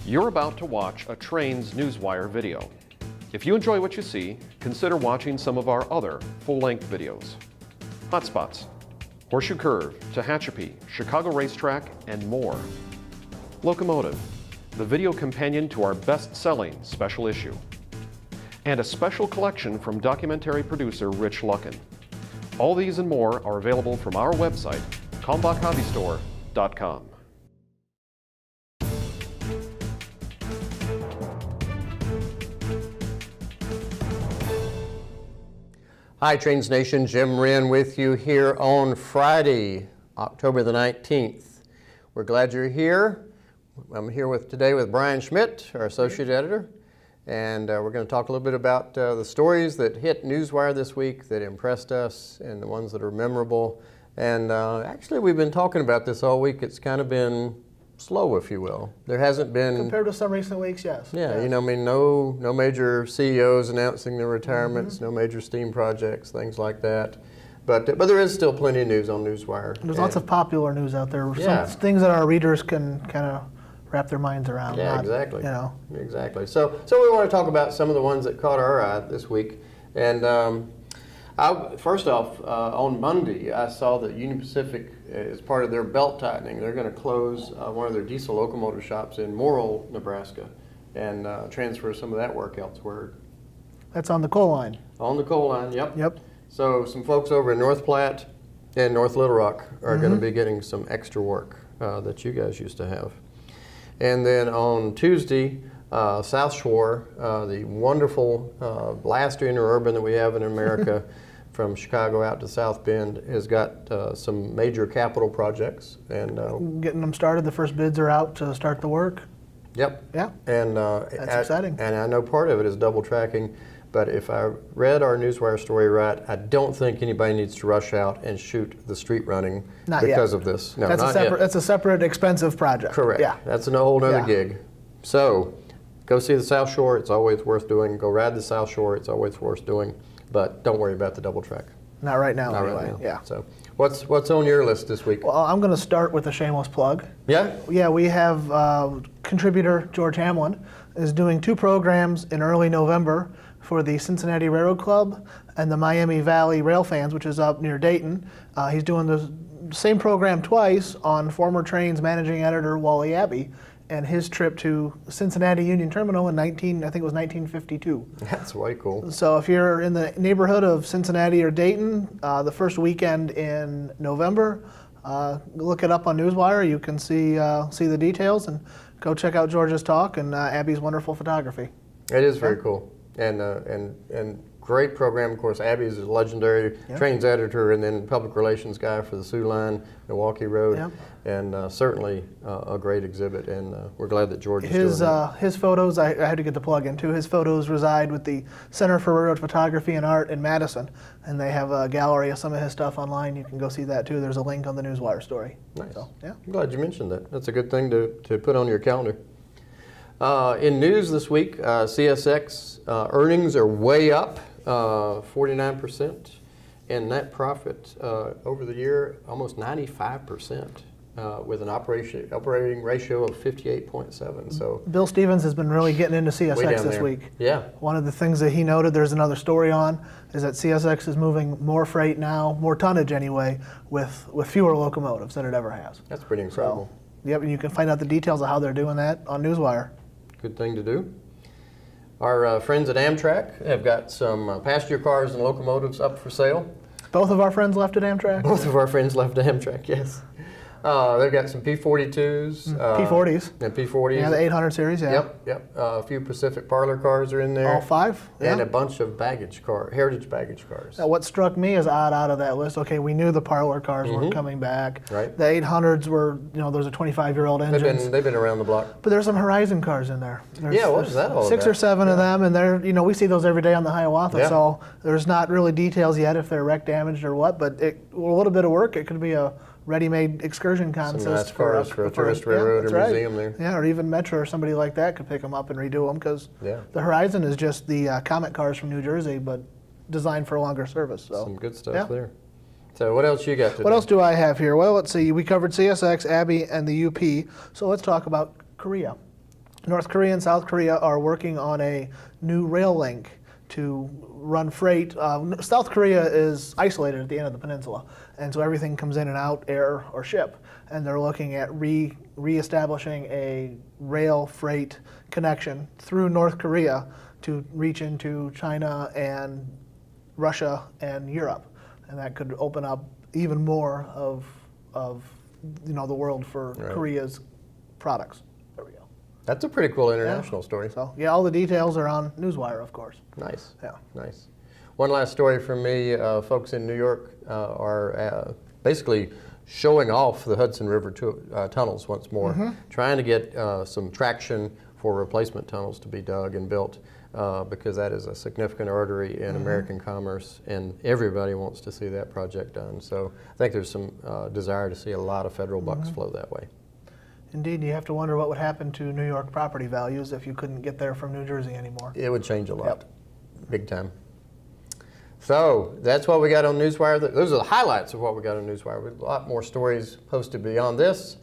You're about to watch a Trains Newswire video. If you enjoy what you see, consider watching some of our other full-length videos. Hotspots, Horseshoe Curve, Tehachapi, Chicago Racetrack, and more. Locomotive, the video companion to our best-selling special issue. And a special collection from documentary producer Rich Luckin. All these and more are available from our website, kalmbachhobbystore.com. Hi Trains Nation, Jim Wrinn with you here on Friday, October the 19th. We're glad you're here. I'm here today with Brian Schmidt, our associate editor, and we're going to talk a little bit about the stories that hit Newswire this week that impressed us and the ones that are memorable. And actually we've been talking about this all week. It's kind of been slow, if you will. There hasn't been... Compared to some recent weeks, yes. Yeah, yes. You know, I mean, no major CEOs announcing their retirements, no major steam projects, things like that. But there is still plenty of news on Newswire. There's lots of popular news out there. Yeah. Some things that our readers can kind of wrap their minds around. Yeah, not, exactly. You know. Exactly. So we want to talk about some of the ones that caught our eye this week. And first off, on Monday, I saw that Union Pacific, as part of their belt tightening, they're going to close one of their diesel locomotive shops in Morrill, Nebraska, and transfer some of that work elsewhere. That's on the coal line. On the coal line, yep. Yep. So some folks over in North Platte and North Little Rock are going to be getting some extra work that you guys used to have. And then on Tuesday, South Shore, the wonderful last interurban that we have in America, from Chicago out to South Bend, has got some major capital projects. And getting them started, the first bids are out to start the work. Yep. Yeah. And that's exciting. And I know part of it is double tracking, but if I read our Newswire story right, I don't think anybody needs to rush out and shoot the street running because of this. No, that's that's a separate expensive project. Correct. Yeah. That's a whole other gig. So go see the South Shore. It's always worth doing. Go ride the South Shore. It's always worth doing. But don't worry about the double track. Not right now, Not anyway. right now. Yeah. So what's on your list this week? Well, I'm going to start with a shameless plug. Yeah? Yeah, we have contributor George Hamlin is doing 2 programs in early November for the Cincinnati Railroad Club and the Miami Valley Rail Fans, which is up near Dayton. He's doing the same program twice on former Trains managing editor Wally Abbey and his trip to Cincinnati Union Terminal in I think it was 1952. That's way cool. So if you're in the neighborhood of Cincinnati or Dayton, the first weekend in November, look it up on Newswire. You can see the details and go check out George's talk and Abby's wonderful photography. It is very cool. And great program, of course. Abby is a legendary Trains editor and then public relations guy for the Sioux Line, Milwaukee Road, and certainly a great exhibit. And we're glad that George is doing that. His photos, I had to get the plug in too. His photos reside with the Center for Railroad Photography and Art in Madison, and they have a gallery of some of his stuff online. You can go see that too. There's a link on the Newswire story. Nice. So, yeah. I'm glad you mentioned that. That's a good thing to put on your calendar. In news this week, CSX earnings are way up, 49%, and net profit over the year almost 95%, with an operating ratio of 58.7. So Bill Stevens has been really getting into CSX this week. Yeah. One of the things that he noted, there's another story on, is that CSX is moving more freight now, more tonnage anyway, with fewer locomotives than it ever has. That's pretty incredible. So, yep, and you can find out the details of how they're doing that on Newswire. Good thing to do. Our friends at Amtrak have got some passenger cars and locomotives up for sale. Both of our friends left at Amtrak? Both of our friends left Amtrak, yes. They've got some P-42s. P-40s. And P-40s. Yeah, the 800 series, yeah. Yep. A few Pacific Parlor cars are in there. All 5? Yeah. And a bunch of heritage baggage cars. Now, what struck me as odd out of that list, okay, we knew the Parlor cars weren't coming back. Right. The 800s were, those are 25-year-old engines. They've been around the block. But there's some Horizon cars in there. What's that all about? 6 or 7 of them, and they're, we see those every day on the Hiawatha, so there's not really details yet if they're wreck damaged or what, but a little bit of work, it could be a ready-made excursion contest. Some nice cars for a tourist railroad or museum there. Yeah, or even Metro or somebody like that could pick them up and redo them, because the Horizon is just the Comet cars from New Jersey, but designed for a longer service. So some good stuff there. So what else you got today? What else do I have here? Well, let's see. We covered CSX, Abbey, and the UP. So let's talk about Korea. North Korea and South Korea are working on a new rail link to run freight. South Korea is isolated at the end of the peninsula, and so everything comes in and out, air or ship. And they're looking at reestablishing a rail freight connection through North Korea to reach into China and Russia and Europe, and that could open up even more of the world for Korea's products. There we go. That's a pretty cool international story. So yeah, all the details are on Newswire, of course. Nice. Yeah. Nice. One last story from me. Folks in New York are basically showing off the Hudson River tunnels once more, trying to get some traction for replacement tunnels to be dug and built, because that is a significant artery in American commerce, and everybody wants to see that project done. So I think there's some desire to see a lot of federal bucks flow that way. Indeed, you have to wonder what would happen to New York property values if you couldn't get there from New Jersey anymore. It would change a lot, big time. So that's what we got on Newswire. Those are the highlights of what we got on Newswire. We have a lot more stories posted beyond this.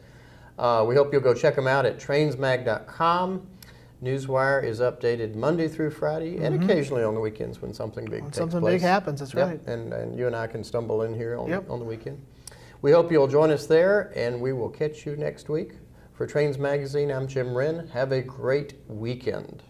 We hope you'll go check them out at trainsmag.com. Newswire is updated Monday through Friday and occasionally on the weekends when something big takes place. Something big happens, that's right. And you and I can stumble in here on the weekend. We hope you'll join us there, and we will catch you next week. For Trains Magazine, I'm Jim Wrinn. Have a great weekend.